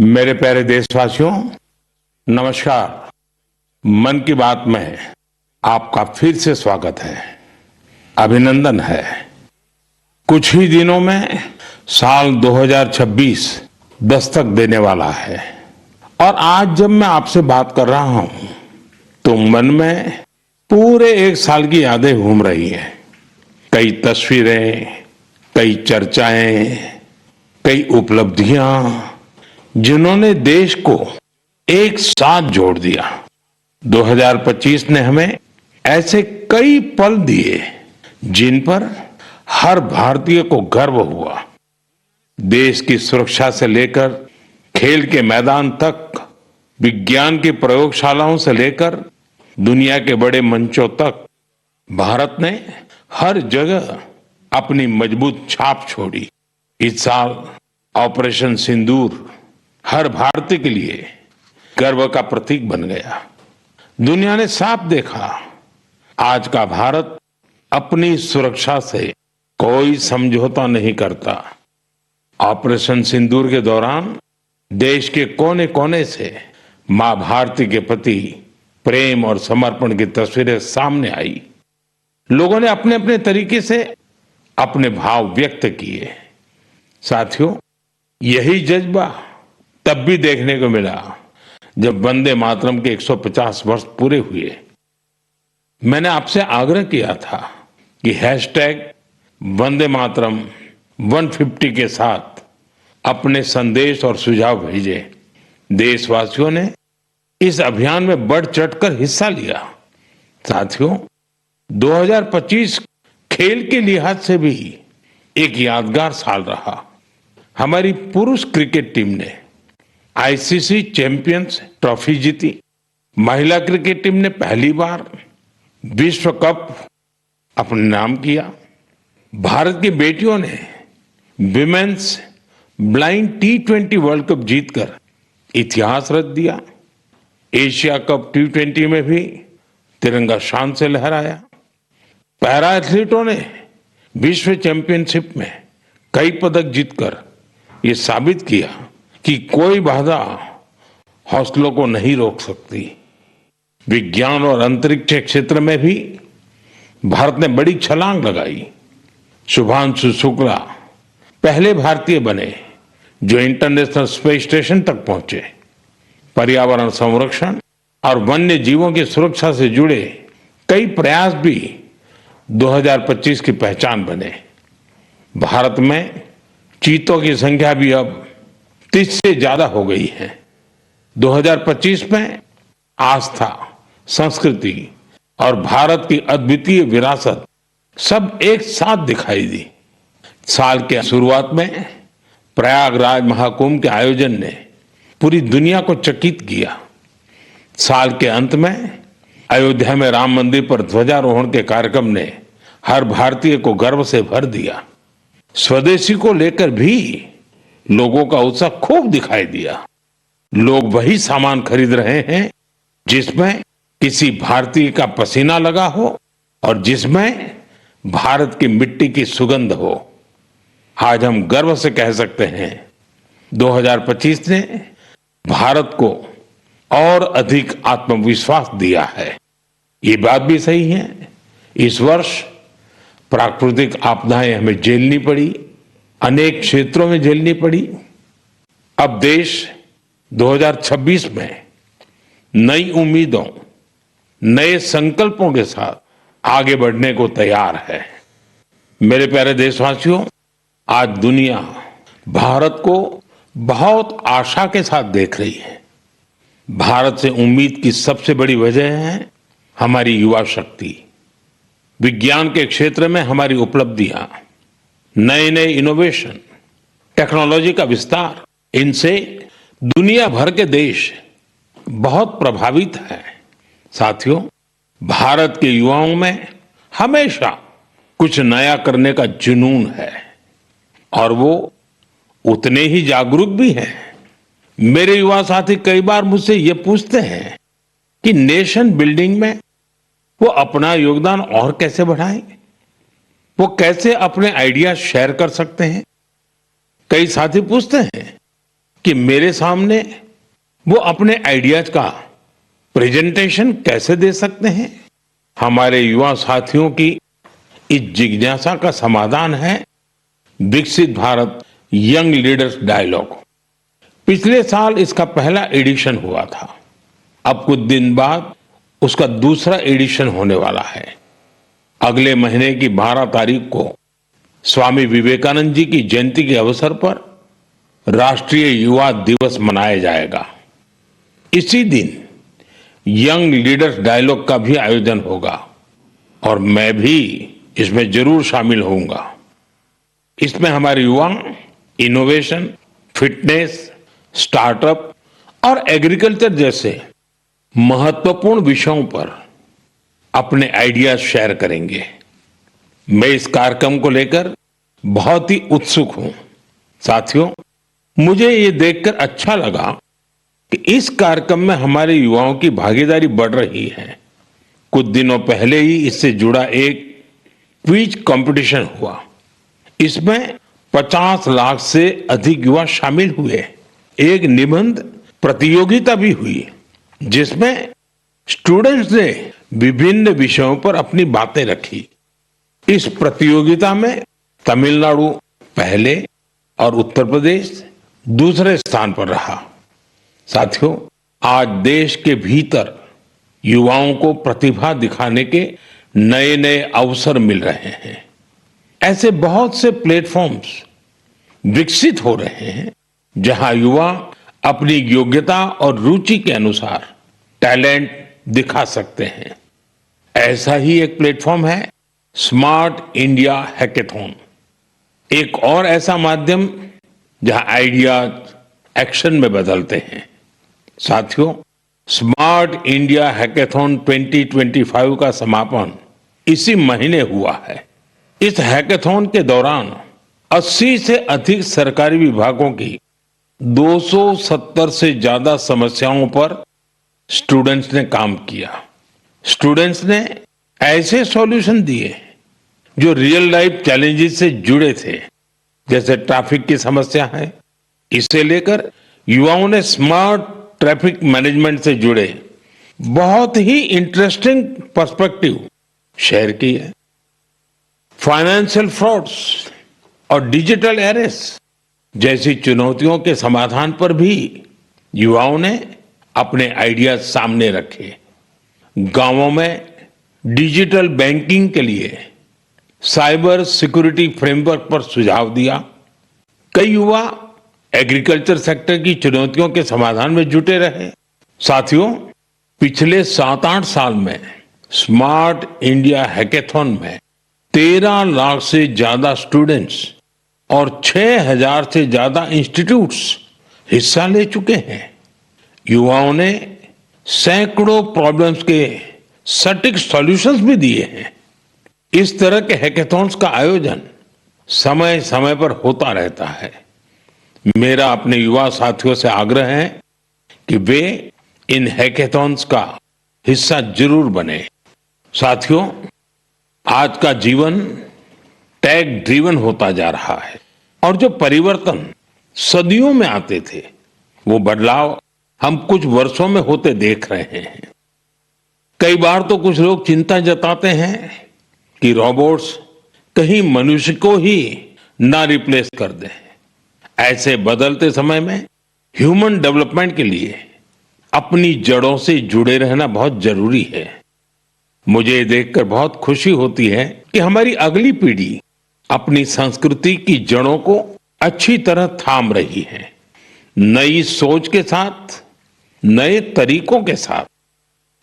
मेरे प्यारे देशवासियों, नमस्कार। मन की बात में आपका फिर से स्वागत है, अभिनंदन है। कुछ ही दिनों में साल 2026 दस्तक देने वाला है और आज जब मैं आपसे बात कर रहा हूं तो मन में पूरे एक साल की यादें घूम रही हैं। कई तस्वीरें, कई चर्चाएं, कई उपलब्धियां जिन्होंने देश को एक साथ जोड़ दिया। 2025 ने हमें ऐसे कई पल दिए जिन पर हर भारतीय को गर्व हुआ। देश की सुरक्षा से लेकर खेल के मैदान तक, विज्ञान की प्रयोगशालाओं से लेकर दुनिया के बड़े मंचों तक भारत ने हर जगह अपनी मजबूत छाप छोड़ी। इस साल ऑपरेशन सिंदूर हर भारतीय के लिए गर्व का प्रतीक बन गया। दुनिया ने साफ देखा, आज का भारत अपनी सुरक्षा से कोई समझौता नहीं करता। ऑपरेशन सिंदूर के दौरान देश के कोने कोने से मां भारती के प्रति प्रेम और समर्पण की तस्वीरें सामने आई। लोगों ने अपने अपने तरीके से अपने भाव व्यक्त किए। साथियों, यही जज्बा तब भी देखने को मिला जब वंदे मातरम के 150 वर्ष पूरे हुए। मैंने आपसे आग्रह किया था कि हैशटैग वंदे मातरम 150 के साथ अपने संदेश और सुझाव भेजें। देशवासियों ने इस अभियान में बढ़ चढ़कर हिस्सा लिया। साथियों, 2025 खेल के लिहाज से भी एक यादगार साल रहा। हमारी पुरुष क्रिकेट टीम ने आईसीसी चैंपियंस ट्रॉफी जीती। महिला क्रिकेट टीम ने पहली बार विश्व कप अपने नाम किया। भारत की बेटियों ने women's blind T20 world cup जीतकर इतिहास रच दिया। एशिया कप T20 में भी तिरंगा शान से लहराया। पैरा एथलीटों ने विश्व चैंपियनशिप में कई पदक जीतकर ये साबित किया कि कोई बाधा हौसलों को नहीं रोक सकती। विज्ञान और अंतरिक्ष क्षेत्र में भी भारत ने बड़ी छलांग लगाई। शुभांशु शुक्ला पहले भारतीय बने जो इंटरनेशनल स्पेस स्टेशन तक पहुंचे। पर्यावरण संरक्षण और वन्य जीवों की सुरक्षा से जुड़े कई प्रयास भी 2025 की पहचान बने। भारत में चीतों की संख्या भी अब 30 से ज्यादा हो गई है। 2025 में आस्था, संस्कृति और भारत की अद्वितीय विरासत सब एक साथ दिखाई दी। साल के शुरुआत में प्रयागराज महाकुंभ के आयोजन ने पूरी दुनिया को चकित किया। साल के अंत में अयोध्या में राम मंदिर पर ध्वजारोहण के कार्यक्रम ने हर भारतीय को गर्व से भर दिया। स्वदेशी को लेकर भी लोगों का उत्साह खूब दिखाई दिया। लोग वही सामान खरीद रहे हैं जिसमें किसी भारतीय का पसीना लगा हो और जिसमें भारत की मिट्टी की सुगंध हो। आज हम गर्व से कह सकते हैं 2025 ने भारत को और अधिक आत्मविश्वास दिया है। ये बात भी सही है, इस वर्ष प्राकृतिक आपदाएं हमें झेलनी पड़ी, अनेक क्षेत्रों में झेलनी पड़ी। अब देश 2026 में नई उम्मीदों, नए संकल्पों के साथ आगे बढ़ने को तैयार है। मेरे प्यारे देशवासियों, आज दुनिया भारत को बहुत आशा के साथ देख रही है। भारत से उम्मीद की सबसे बड़ी वजह है हमारी युवा शक्ति। विज्ञान के क्षेत्र में हमारी उपलब्धियां, नए नए इनोवेशन, टेक्नोलॉजी का विस्तार, इनसे दुनिया भर के देश बहुत प्रभावित हैं। साथियों, भारत के युवाओं में हमेशा कुछ नया करने का जुनून है और वो उतने ही जागरूक भी हैं। मेरे युवा साथी कई बार मुझसे ये पूछते हैं कि नेशन बिल्डिंग में वो अपना योगदान और कैसे बढ़ाएं, वो कैसे अपने आइडिया शेयर कर सकते हैं। कई साथी पूछते हैं कि मेरे सामने वो अपने आइडियाज का प्रेजेंटेशन कैसे दे सकते हैं। हमारे युवा साथियों की इस जिज्ञासा का समाधान है विकसित भारत यंग लीडर्स डायलॉग। पिछले साल इसका पहला एडिशन हुआ था। अब कुछ दिन बाद उसका दूसरा एडिशन होने वाला है। अगले महीने की 12 तारीख को स्वामी विवेकानंद जी की जयंती के अवसर पर राष्ट्रीय युवा दिवस मनाया जाएगा। इसी दिन यंग लीडर्स डायलॉग का भी आयोजन होगा और मैं भी इसमें जरूर शामिल होऊंगा। इसमें हमारे युवा इनोवेशन, फिटनेस, स्टार्टअप और एग्रीकल्चर जैसे महत्वपूर्ण विषयों पर अपने आइडियाज शेयर करेंगे। मैं इस कार्यक्रम को लेकर बहुत ही उत्सुक हूं। साथियों, मुझे ये देखकर अच्छा लगा कि इस कार्यक्रम में हमारे युवाओं की भागीदारी बढ़ रही है। कुछ दिनों पहले ही इससे जुड़ा एक क्विज कंपटीशन हुआ। इसमें 50 लाख से अधिक युवा शामिल हुए। एक निबंध प्रतियोगिता भी हुई जिसमें स्टूडेंट्स ने विभिन्न विषयों पर अपनी बातें रखी। इस प्रतियोगिता में तमिलनाडु पहले और उत्तर प्रदेश दूसरे स्थान पर रहा। साथियों, आज देश के भीतर युवाओं को प्रतिभा दिखाने के नए नए अवसर मिल रहे हैं। ऐसे बहुत से प्लेटफॉर्म्स विकसित हो रहे हैं जहां युवा अपनी योग्यता और रुचि के अनुसार टैलेंट दिखा सकते हैं। ऐसा ही एक प्लेटफॉर्म है स्मार्ट इंडिया हैकेथॉन। एक और ऐसा माध्यम जहां आइडियाज एक्शन में बदलते हैं। साथियों, स्मार्ट इंडिया हैकेथॉन 2025 का समापन इसी महीने हुआ है। इस हैकेथॉन के दौरान 80 से अधिक सरकारी विभागों की 270 से ज्यादा समस्याओं पर स्टूडेंट्स ने काम किया। स्टूडेंट्स ने ऐसे सॉल्यूशन दिए जो रियल लाइफ चैलेंजेस से जुड़े थे, जैसे ट्रैफिक की समस्या है। इसे लेकर युवाओं ने स्मार्ट ट्रैफिक मैनेजमेंट से जुड़े बहुत ही इंटरेस्टिंग पर्सपेक्टिव शेयर किए। फाइनेंशियल फ्रॉड्स और डिजिटल एरेस जैसी चुनौतियों के समाधान पर भी युवाओं ने अपने आइडियाज सामने रखे। गांवों में डिजिटल बैंकिंग के लिए साइबर सिक्योरिटी फ्रेमवर्क पर सुझाव दिया। कई युवा एग्रीकल्चर सेक्टर की चुनौतियों के समाधान में जुटे रहे। साथियों, पिछले 7-8 साल में स्मार्ट इंडिया हैकेथॉन में 13 लाख से ज्यादा स्टूडेंट्स और 6,000 से ज्यादा इंस्टीट्यूट्स हिस्सा ले चुके हैं। युवाओं ने सैकड़ों प्रॉब्लम्स के सटीक सॉल्यूशंस भी दिए हैं। इस तरह के हैकेथॉन्स का आयोजन समय समय पर होता रहता है। मेरा अपने युवा साथियों से आग्रह है कि वे इन हैकेथॉन्स का हिस्सा जरूर बने। साथियों, आज का जीवन टेक ड्रिवन होता जा रहा है और जो परिवर्तन सदियों में आते थे, वो बदलाव हम कुछ वर्षों में होते देख रहे हैं। कई बार तो कुछ लोग चिंता जताते हैं कि रोबोट्स कहीं मनुष्य को ही ना रिप्लेस कर दें। ऐसे बदलते समय में ह्यूमन डेवलपमेंट के लिए अपनी जड़ों से जुड़े रहना बहुत जरूरी है। मुझे ये देखकर बहुत खुशी होती है कि हमारी अगली पीढ़ी अपनी संस्कृति की जड़ों को अच्छी तरह थाम रही है। नई सोच के साथ, नए तरीकों के साथ।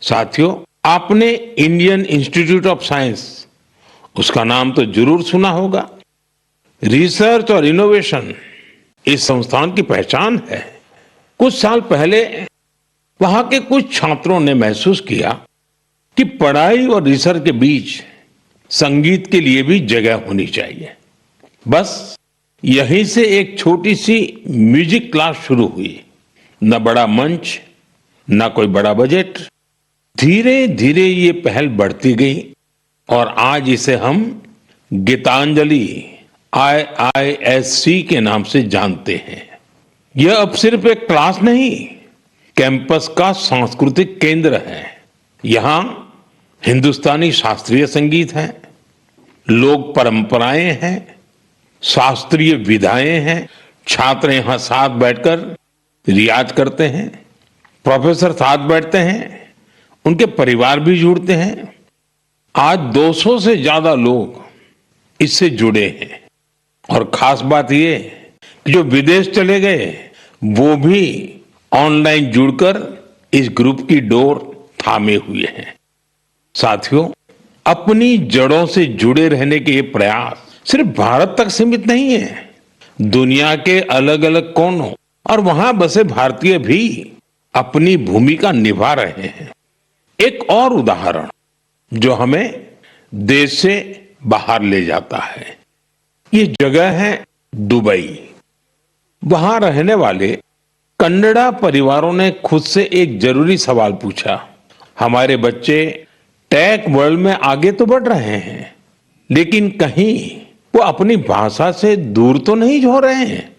साथियों, आपने इंडियन इंस्टीट्यूट ऑफ साइंस, उसका नाम तो जरूर सुना होगा। रिसर्च और इनोवेशन इस संस्थान की पहचान है। कुछ साल पहले वहां के कुछ छात्रों ने महसूस किया कि पढ़ाई और रिसर्च के बीच संगीत के लिए भी जगह होनी चाहिए। बस यहीं से एक छोटी सी म्यूजिक क्लास शुरू हुई। न बड़ा मंच, न कोई बड़ा बजट। धीरे धीरे ये पहल बढ़ती गई और आज इसे हम गीतांजलि IISC के नाम से जानते हैं। यह अब सिर्फ एक क्लास नहीं, कैंपस का सांस्कृतिक केंद्र है। यहाँ हिंदुस्तानी शास्त्रीय संगीत है, लोक परंपराएं हैं, शास्त्रीय विधाएं हैं। छात्र यहाँ साथ बैठकर रियाज करते हैं, प्रोफेसर साथ बैठते हैं, उनके परिवार भी जुड़ते हैं। आज 200 से ज्यादा लोग इससे जुड़े हैं और खास बात ये कि जो विदेश चले गए वो भी ऑनलाइन जुड़कर इस ग्रुप की डोर थामे हुए हैं। साथियों, अपनी जड़ों से जुड़े रहने के ये प्रयास सिर्फ भारत तक सीमित नहीं है। दुनिया के अलग अलग कोनों और वहां बसे भारतीय भी अपनी भूमिका निभा रहे हैं। एक और उदाहरण जो हमें देश से बाहर ले जाता है, ये जगह है दुबई। वहां रहने वाले कन्नड़ा परिवारों ने खुद से एक जरूरी सवाल पूछा। हमारे बच्चे टेक वर्ल्ड में आगे तो बढ़ रहे हैं, लेकिन कहीं वो अपनी भाषा से दूर तो नहीं हो रहे हैं।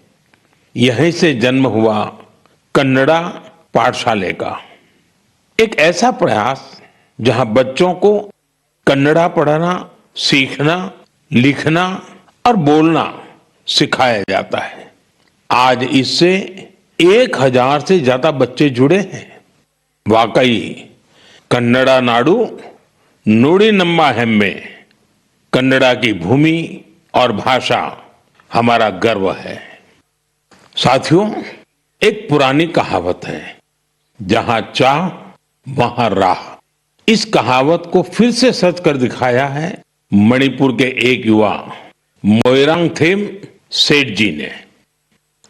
यहीं से जन्म हुआ कन्नड़ा पाठशाले का, एक ऐसा प्रयास जहां बच्चों को कन्नड़ा पढ़ना, सीखना, लिखना और बोलना सिखाया जाता है। आज इससे 1000 से ज्यादा बच्चे जुड़े हैं। वाकई कन्नड़ा नाडु नुडी नम्मा हेम्मे, कन्नड़ा की भूमि और भाषा हमारा गर्व है। साथियों, एक पुरानी कहावत है, जहां चाह वहां राह। इस कहावत को फिर से सच कर दिखाया है मणिपुर के एक युवा मोइरांगथेम सेठ जी ने।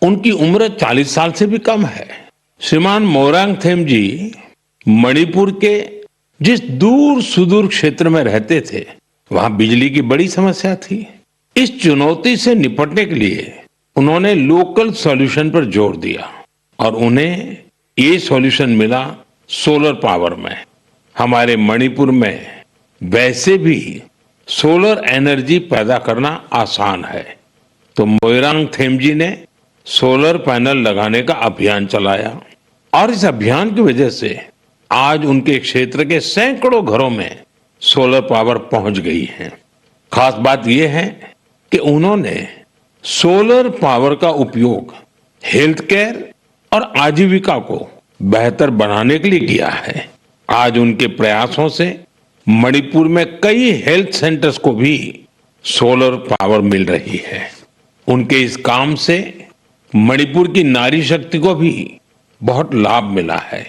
उनकी उम्र 40 साल से भी कम है। श्रीमान मोइरांगथेम जी मणिपुर के जिस दूर सुदूर क्षेत्र में रहते थे, वहां बिजली की बड़ी समस्या थी। इस चुनौती से निपटने के लिए उन्होंने लोकल सॉल्यूशन पर जोर दिया और उन्हें ये सॉल्यूशन मिला सोलर पावर में। हमारे मणिपुर में वैसे भी सोलर एनर्जी पैदा करना आसान है, तो मोइरांगथेम जी ने सोलर पैनल लगाने का अभियान चलाया और इस अभियान की वजह से आज उनके क्षेत्र के सैकड़ों घरों में सोलर पावर पहुंच गई है। खास बात यह है कि उन्होंने सोलर पावर का उपयोग हेल्थ केयर और आजीविका को बेहतर बनाने के लिए किया है। आज उनके प्रयासों से मणिपुर में कई हेल्थ सेंटर्स को भी सोलर पावर मिल रही है। उनके इस काम से मणिपुर की नारी शक्ति को भी बहुत लाभ मिला है।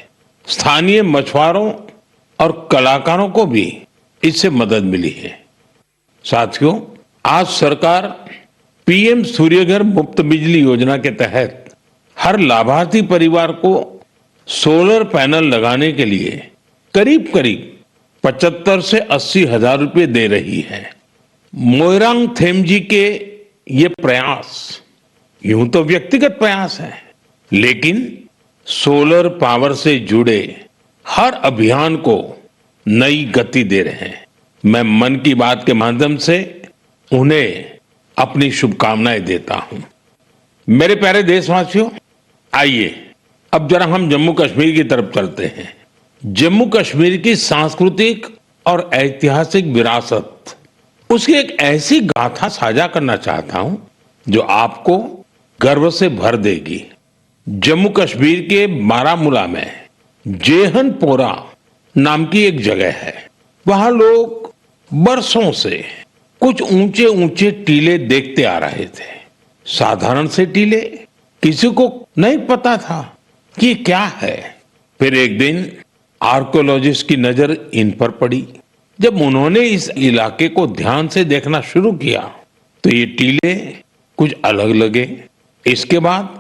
स्थानीय मछुआरों और कलाकारों को भी इससे मदद मिली है। साथियों, आज सरकार पीएम सूर्यघर मुफ्त बिजली योजना के तहत हर लाभार्थी परिवार को सोलर पैनल लगाने के लिए करीब करीब 75 से 80 हजार रुपए दे रही है। मोइरांगथेम जी के ये प्रयास यूं तो व्यक्तिगत प्रयास है, लेकिन सोलर पावर से जुड़े हर अभियान को नई गति दे रहे हैं। मैं मन की बात के माध्यम से उन्हें अपनी शुभकामनाएं देता हूं। मेरे प्यारे देशवासियों, आइए अब जरा हम जम्मू कश्मीर की तरफ चलते हैं। जम्मू कश्मीर की सांस्कृतिक और ऐतिहासिक विरासत, उसकी एक ऐसी गाथा साझा करना चाहता हूं जो आपको गर्व से भर देगी। जम्मू कश्मीर के बारामूला में जेहनपोरा नाम की एक जगह है। वहां लोग बरसों से कुछ ऊंचे ऊंचे टीले देखते आ रहे थे। साधारण से टीले, किसी को नहीं पता था कि ये क्या है। फिर एक दिन आर्कोलॉजिस्ट की नजर इन पर पड़ी। जब उन्होंने इस इलाके को ध्यान से देखना शुरू किया तो ये टीले कुछ अलग लगे। इसके बाद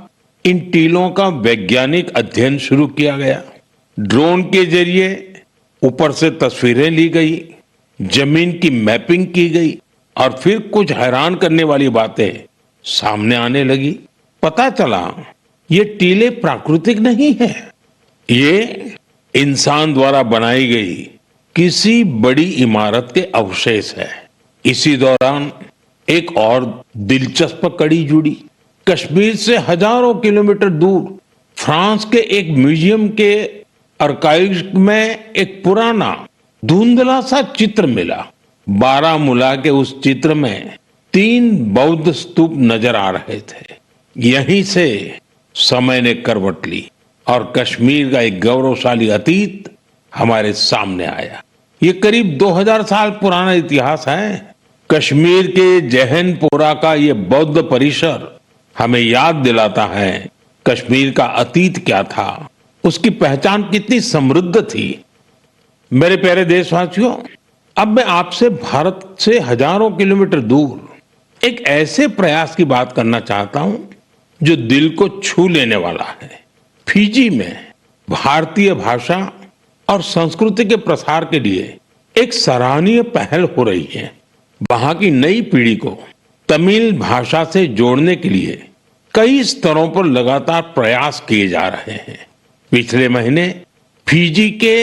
इन टीलों का वैज्ञानिक अध्ययन शुरू किया गया। ड्रोन के जरिए ऊपर से तस्वीरें ली गई, जमीन की मैपिंग की गई और फिर कुछ हैरान करने वाली बातें सामने आने लगी। पता चला ये टीले प्राकृतिक नहीं है, ये इंसान द्वारा बनाई गई किसी बड़ी इमारत के अवशेष है। इसी दौरान एक और दिलचस्प कड़ी जुड़ी। कश्मीर से हजारों किलोमीटर दूर फ्रांस के एक म्यूजियम के आर्काइव में एक पुराना धुंधला सा चित्र मिला। बारामूला के उस चित्र में 3 बौद्ध स्तूप नजर आ रहे थे। यहीं से समय ने करवट ली और कश्मीर का एक गौरवशाली अतीत हमारे सामने आया। ये करीब 2000 साल पुराना इतिहास है। कश्मीर के जहनपोरा का ये बौद्ध परिसर हमें याद दिलाता है कश्मीर का अतीत क्या था, उसकी पहचान कितनी समृद्ध थी। मेरे प्यारे देशवासियों, अब मैं आपसे भारत से हजारों किलोमीटर दूर एक ऐसे प्रयास की बात करना चाहता हूं जो दिल को छू लेने वाला है। फिजी में भारतीय भाषा और संस्कृति के प्रसार के लिए एक सराहनीय पहल हो रही है। वहां की नई पीढ़ी को तमिल भाषा से जोड़ने के लिए कई स्तरों पर लगातार प्रयास किए जा रहे हैं। पिछले महीने फिजी के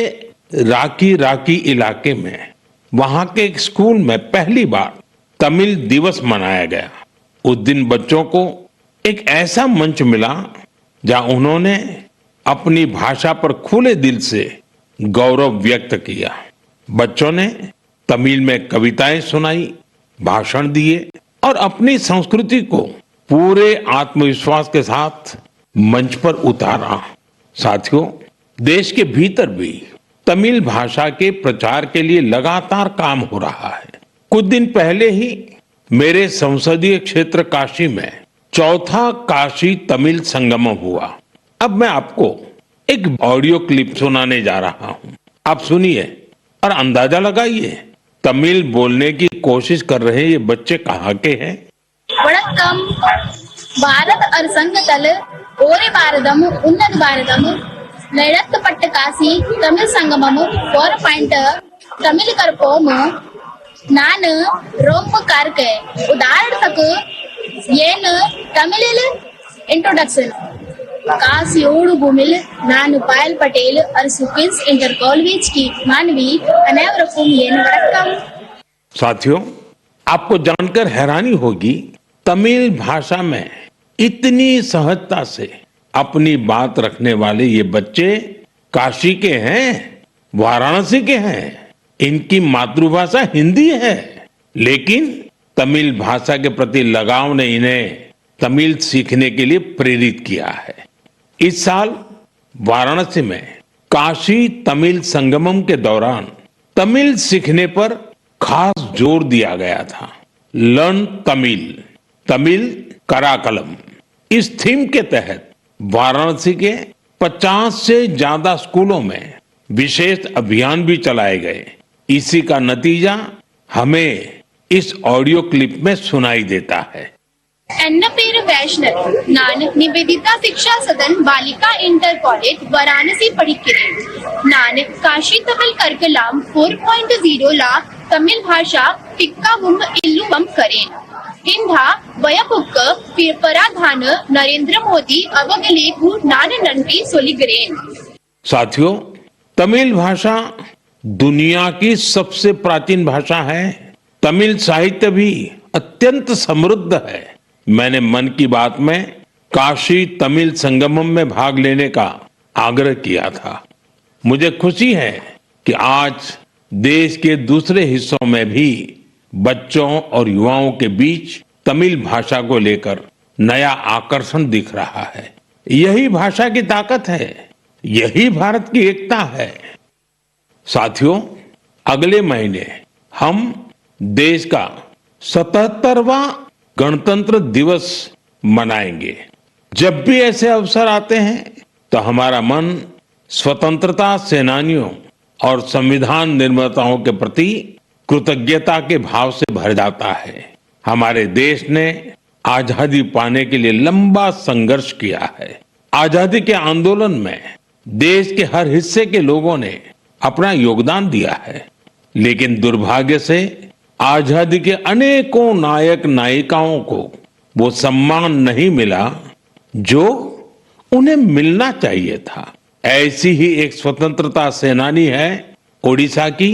राकी इलाके में वहां के एक स्कूल में पहली बार तमिल दिवस मनाया गया। उस दिन बच्चों को एक ऐसा मंच मिला जहां उन्होंने अपनी भाषा पर खुले दिल से गौरव व्यक्त किया। बच्चों ने तमिल में कविताएं सुनाई, भाषण दिए और अपनी संस्कृति को पूरे आत्मविश्वास के साथ मंच पर उतारा। साथियों, देश के भीतर भी तमिल भाषा के प्रचार के लिए लगातार काम हो रहा है। कुछ दिन पहले ही मेरे संसदीय क्षेत्र काशी में चौथा काशी तमिल संगमम हुआ। अब मैं आपको एक ऑडियो क्लिप सुनाने जा रहा हूं। आप सुनिए और अंदाजा लगाइए तमिल बोलने की कोशिश कर रहे ये बच्चे कहाँ के हैं। வணக்கம். பாரத் அரசாங்கத்தால் ஒரே பாரதம் உன்னத பாரதம் நடத்தப்பட்ட காசி தமிழ் சங்கமம் 4 தமிழ் கற்போம் நான் ரொம்ப கார்க்கே உதாரணத்துக்கு ஏன் தமிழில் इंट्रोडक्शन कासियोड़ भूमिल नानु पायल पटेल और सुकिंस इंटर कॉलेज की मानवी अनेवरकुम येन वणक्कम। साथियों, आपको जानकर हैरानी होगी तमिल भाषा में इतनी सहजता से अपनी बात रखने वाले ये बच्चे काशी के हैं, वाराणसी के हैं। इनकी मातृभाषा हिंदी है, लेकिन तमिल भाषा के प्रति लगाव ने इन्हें तमिल सीखने के लिए प्रेरित किया है। इस साल वाराणसी में काशी तमिल संगमम के दौरान तमिल सीखने पर खास जोर दिया गया था। लर्न तमिल, तमिल कराकलम, इस थीम के तहत वाराणसी के 50 से ज्यादा स्कूलों में विशेष अभियान भी चलाए गए। इसी का नतीजा हमें इस ऑडियो क्लिप में सुनाई देता है। एन्न पेर वैष्णव नान निवेदिता शिक्षा सदन बालिका इंटर कॉलेज वाराणसी पढ़िक्किरेन नान काशी तमिल कर्कलाम 4.0 ला तमिल भाषा टिक्कावुम इल्लुवम करेन इंधा वयपुक्क पराधान नरेंद्र मोदी अवगलेकु नान नंटी सोलिगरेन। साथियों, तमिल भाषा दुनिया की सबसे प्राचीन भाषा है। तमिल साहित्य भी अत्यंत समृद्ध है। मैंने मन की बात में काशी तमिल संगमम में भाग लेने का आग्रह किया था। मुझे खुशी है कि आज देश के दूसरे हिस्सों में भी बच्चों और युवाओं के बीच तमिल भाषा को लेकर नया आकर्षण दिख रहा है। यही भाषा की ताकत है, यही भारत की एकता है। साथियों, अगले महीने हम देश का 77वां गणतंत्र दिवस मनाएंगे। जब भी ऐसे अवसर आते हैं तो हमारा मन स्वतंत्रता सेनानियों और संविधान निर्माताओं के प्रति कृतज्ञता के भाव से भर जाता है। हमारे देश ने आजादी पाने के लिए लंबा संघर्ष किया है। आजादी के आंदोलन में देश के हर हिस्से के लोगों ने अपना योगदान दिया है, लेकिन दुर्भाग्य से आजादी के अनेकों नायक नायिकाओं को वो सम्मान नहीं मिला जो उन्हें मिलना चाहिए था। ऐसी ही एक स्वतंत्रता सेनानी है ओडिशा की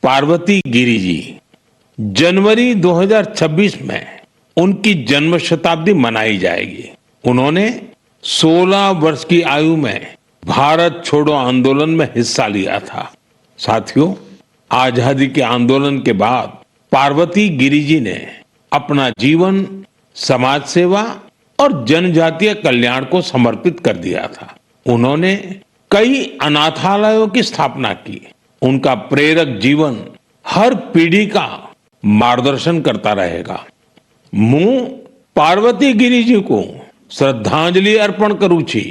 पार्वती गिरी जी। जनवरी 2026 में उनकी जन्म शताब्दी मनाई जाएगी। उन्होंने 16 वर्ष की आयु में भारत छोड़ो आंदोलन में हिस्सा लिया था। साथियों, आजादी के आंदोलन के बाद पार्वती गिरि जी ने अपना जीवन समाज सेवा और जनजातीय कल्याण को समर्पित कर दिया था। उन्होंने कई अनाथालयों की स्थापना की। उनका प्रेरक जीवन हर पीढ़ी का मार्गदर्शन करता रहेगा। मैं पार्वती गिरि जी को श्रद्धांजलि अर्पण करूं छी।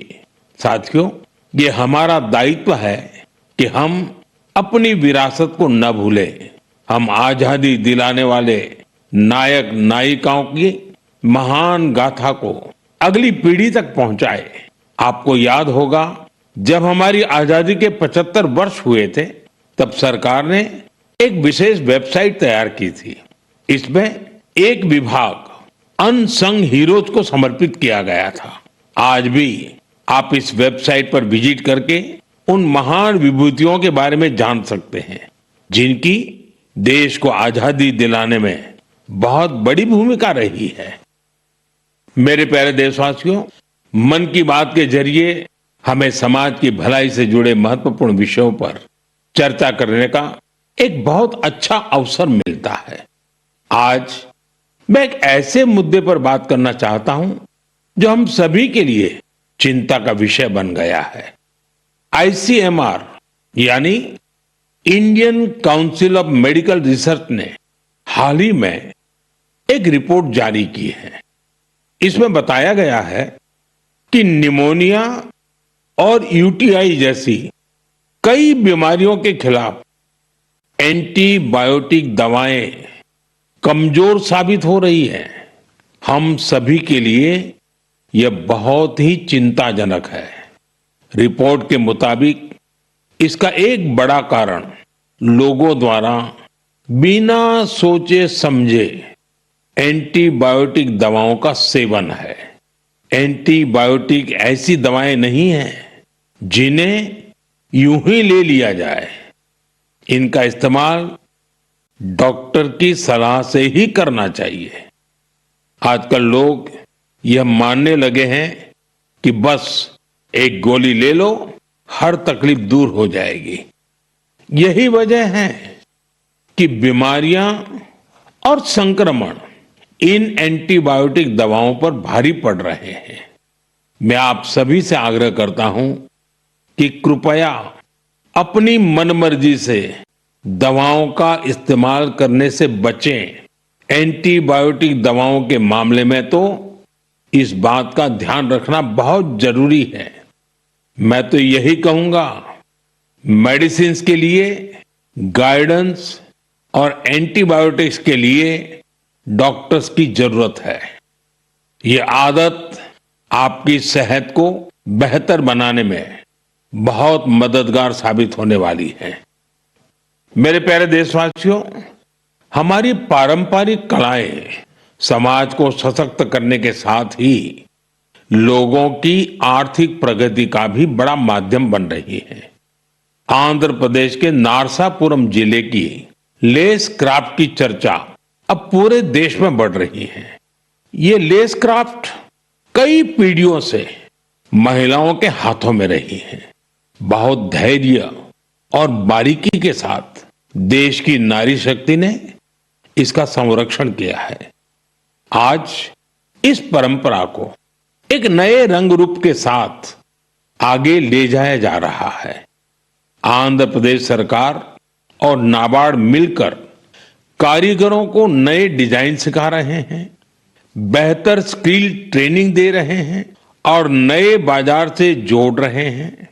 साथियों, ये हमारा दायित्व है कि हम अपनी विरासत को न भूलें। हम आजादी दिलाने वाले नायक नायिकाओं की महान गाथा को अगली पीढ़ी तक पहुंचाए। आपको याद होगा, जब हमारी आजादी के 75 वर्ष हुए थे, तब सरकार ने एक विशेष वेबसाइट तैयार की थी। इसमें एक विभाग अनसंग हीरोज को समर्पित किया गया था। आज भी आप इस वेबसाइट पर विजिट करके उन महान विभूतियों के बारे में जान सकते हैं, जिनकी देश को आजादी दिलाने में बहुत बड़ी भूमिका रही है। मेरे प्यारे देशवासियों, मन की बात के जरिए हमें समाज की भलाई से जुड़े महत्वपूर्ण विषयों पर चर्चा करने का एक बहुत अच्छा अवसर मिलता है। आज मैं एक ऐसे मुद्दे पर बात करना चाहता हूं जो हम सभी के लिए चिंता का विषय बन गया है। आईसीएमआर यानी Indian council of medical research ने हाल ही में एक रिपोर्ट जारी की है। इसमें बताया गया है कि निमोनिया और यूटीआई जैसी कई बीमारियों के खिलाफ एंटीबायोटिक दवाएं कमजोर साबित हो रही है। हम सभी के लिए यह बहुत ही चिंताजनक है। रिपोर्ट के मुताबिक इसका एक बड़ा कारण लोगों द्वारा बिना सोचे समझे एंटीबायोटिक दवाओं का सेवन है। एंटीबायोटिक ऐसी दवाएं नहीं हैं जिन्हें यूं ही ले लिया जाए। इनका इस्तेमाल डॉक्टर की सलाह से ही करना चाहिए। आजकल लोग यह मानने लगे हैं कि बस एक गोली ले लो, हर तकलीफ दूर हो जाएगी। यही वजह है कि बीमारियां और संक्रमण इन एंटीबायोटिक दवाओं पर भारी पड़ रहे हैं। मैं आप सभी से आग्रह करता हूं कि कृपया अपनी मनमर्जी से दवाओं का इस्तेमाल करने से बचें। एंटीबायोटिक दवाओं के मामले में तो इस बात का ध्यान रखना बहुत जरूरी है। मैं तो यही कहूंगा, मेडिसिन्स के लिए गाइडेंस और एंटीबायोटिक्स के लिए डॉक्टर्स की जरूरत है। ये आदत आपकी सेहत को बेहतर बनाने में बहुत मददगार साबित होने वाली है। मेरे प्यारे देशवासियों, हमारी पारंपरिक कलाएं समाज को सशक्त करने के साथ ही लोगों की आर्थिक प्रगति का भी बड़ा माध्यम बन रही है। आंध्र प्रदेश के नारसापुरम जिले की लेस क्राफ्ट की चर्चा अब पूरे देश में बढ़ रही है। ये लेस क्राफ्ट कई पीढ़ियों से महिलाओं के हाथों में रही है। बहुत धैर्य और बारीकी के साथ देश की नारी शक्ति ने इसका संरक्षण किया है। आज इस परंपरा को एक नए रंग रूप के साथ आगे ले जाया जा रहा है। आंध्र प्रदेश सरकार और नाबार्ड मिलकर कारीगरों को नए डिजाइन सिखा रहे हैं, बेहतर स्किल ट्रेनिंग दे रहे हैं और नए बाजार से जोड़ रहे हैं।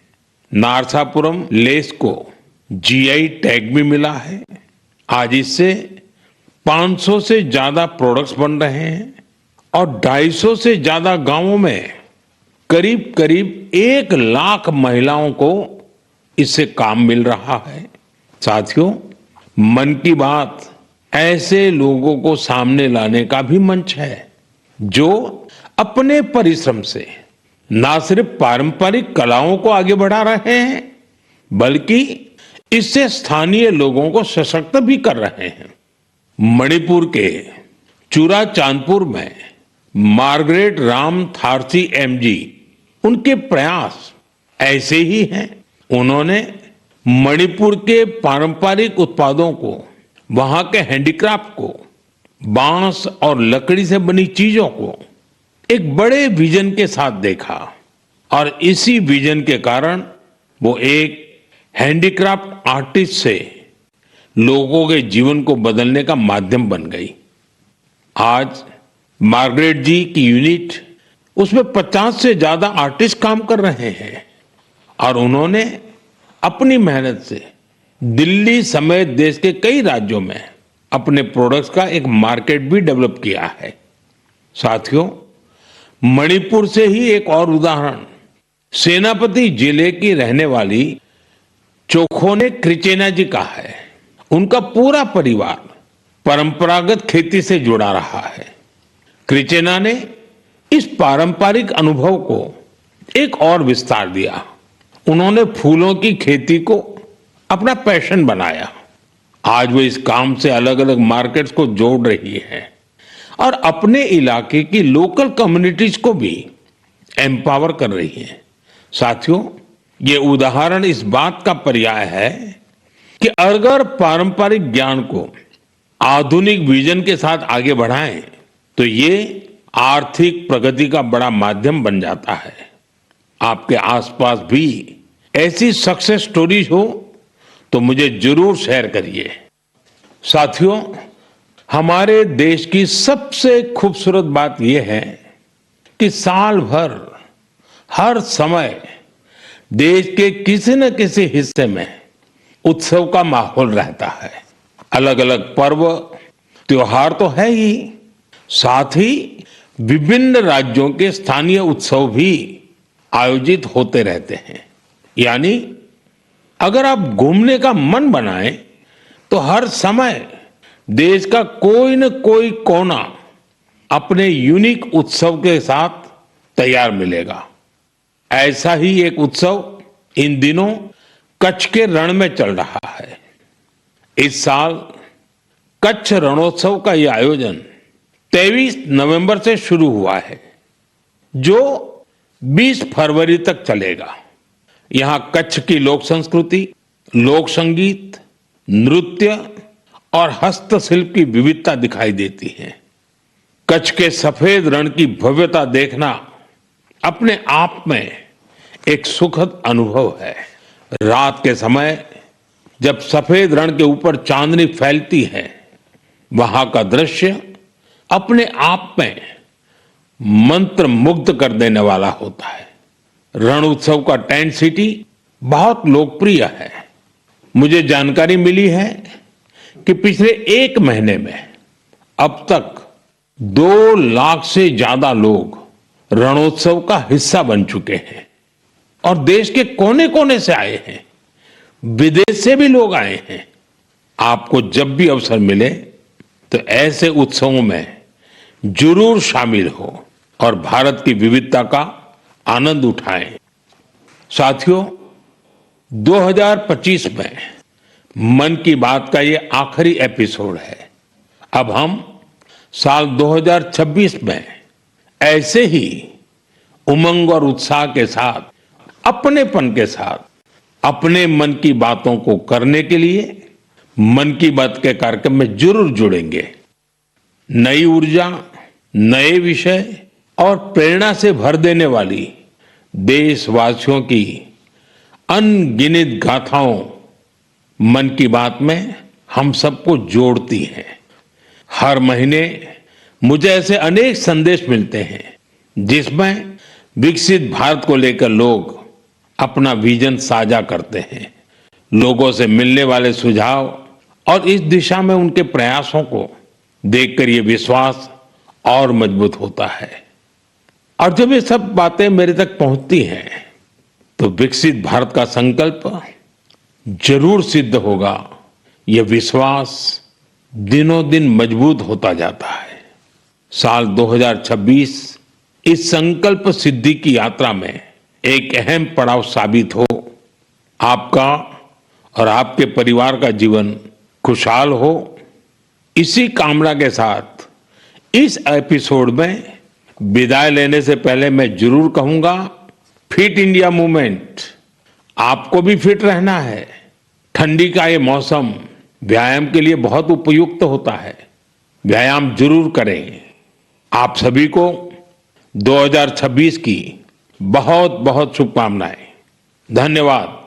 नारसापुरम लेस को जीआई टैग भी मिला है। आज इससे 500 से ज्यादा प्रोडक्ट्स बन रहे हैं और 250 से ज्यादा गांवों में करीब करीब 1 लाख महिलाओं को इससे काम मिल रहा है। साथियों, मन की बात ऐसे लोगों को सामने लाने का भी मंच है जो अपने परिश्रम से ना सिर्फ पारंपरिक कलाओं को आगे बढ़ा रहे हैं, बल्कि इससे स्थानीय लोगों को सशक्त भी कर रहे हैं। मणिपुर के चुराचांदपुर में मार्गरेट राम थारसी एमजी, उनके प्रयास ऐसे ही हैं। उन्होंने मणिपुर के पारंपरिक उत्पादों को, वहां के हैंडीक्राफ्ट को, बांस और लकड़ी से बनी चीजों को एक बड़े विजन के साथ देखा और इसी विजन के कारण वो एक हैंडीक्राफ्ट आर्टिस्ट से लोगों के जीवन को बदलने का माध्यम बन गई। आज मार्गरेट जी की यूनिट, उसमें 50 से ज्यादा आर्टिस्ट काम कर रहे हैं और उन्होंने अपनी मेहनत से दिल्ली समेत देश के कई राज्यों में अपने प्रोडक्ट्स का एक मार्केट भी डेवलप किया है। साथियों, मणिपुर से ही एक और उदाहरण सेनापति जिले की रहने वाली चोखोने क्रिचेना जी का है। उनका पूरा परिवार परंपरागत खेती से जुड़ा रहा है। क्रिचेना ने इस पारंपरिक अनुभव को एक और विस्तार दिया। उन्होंने फूलों की खेती को अपना पैशन बनाया। आज वो इस काम से अलग अलग मार्केट्स को जोड़ रही है और अपने इलाके की लोकल कम्युनिटीज को भी एम्पावर कर रही है। साथियों, ये उदाहरण इस बात का पर्याय है कि अगर पारंपरिक ज्ञान को आधुनिक विजन के साथ आगे बढ़ाएं तो ये आर्थिक प्रगति का बड़ा माध्यम बन जाता है। आपके आसपास भी ऐसी सक्सेस स्टोरीज हो तो मुझे जरूर शेयर करिए। साथियों, हमारे देश की सबसे खूबसूरत बात यह है कि साल भर हर समय देश के किसी न किसी हिस्से में उत्सव का माहौल रहता है। अलग अलग पर्व त्योहार तो है ही, साथ ही विभिन्न राज्यों के स्थानीय उत्सव भी आयोजित होते रहते हैं। यानी अगर आप घूमने का मन बनाएं तो हर समय देश का कोई न कोई कोना अपने यूनिक उत्सव के साथ तैयार मिलेगा। ऐसा ही एक उत्सव इन दिनों कच्छ के रण में चल रहा है। इस साल कच्छ रणोत्सव का यह आयोजन 23 नवंबर से शुरू हुआ है, जो 20 फरवरी तक चलेगा। यहां कच्छ की लोक संस्कृति, लोक संगीत, नृत्य और हस्तशिल्प की विविधता दिखाई देती है। कच्छ के सफेद रण की भव्यता देखना अपने आप में एक सुखद अनुभव है। रात के समय जब सफेद रण के ऊपर चांदनी फैलती है, वहां का दृश्य अपने आप में मंत्र मुग्ध कर देने वाला होता है। रण उत्सव का टेंट सिटी बहुत लोकप्रिय है। मुझे जानकारी मिली है कि पिछले एक महीने में अब तक 2 लाख से ज्यादा लोग रणोत्सव का हिस्सा बन चुके हैं और देश के कोने कोने से आए हैं, विदेश से भी लोग आए हैं। आपको जब भी अवसर मिले तो ऐसे उत्सवों में जरूर शामिल हो और भारत की विविधता का आनंद उठाएं। साथियों, 2025 में मन की बात का ये आखिरी एपिसोड है। अब हम साल 2026 में ऐसे ही उमंग और उत्साह के साथ, अपनेपन के साथ अपने मन की बातों को करने के लिए मन की बात के कार्यक्रम में जरूर जुड़ेंगे। नई ऊर्जा, नए विषय और प्रेरणा से भर देने वाली देशवासियों की अनगिनत गाथाओं मन की बात में हम सबको जोड़ती हैं। हर महीने मुझे ऐसे अनेक संदेश मिलते हैं जिसमें विकसित भारत को लेकर लोग अपना विजन साझा करते हैं। लोगों से मिलने वाले सुझाव और इस दिशा में उनके प्रयासों को देखकर ये विश्वास और मजबूत होता है। और जब ये सब बातें मेरे तक पहुंचती हैं तो विकसित भारत का संकल्प जरूर सिद्ध होगा। यह विश्वास दिनों दिन मजबूत होता जाता है। साल 2026 इस संकल्प सिद्धि की यात्रा में एक अहम पड़ाव साबित हो। आपका और आपके परिवार का जीवन खुशहाल हो, इसी कामना के साथ इस एपिसोड में विदाई लेने से पहले मैं जरूर कहूंगा, फिट इंडिया मूवमेंट, आपको भी फिट रहना है। ठंडी का ये मौसम व्यायाम के लिए बहुत उपयुक्त होता है। व्यायाम जरूर करें। आप सभी को 2026 की बहुत बहुत शुभकामनाएं। धन्यवाद।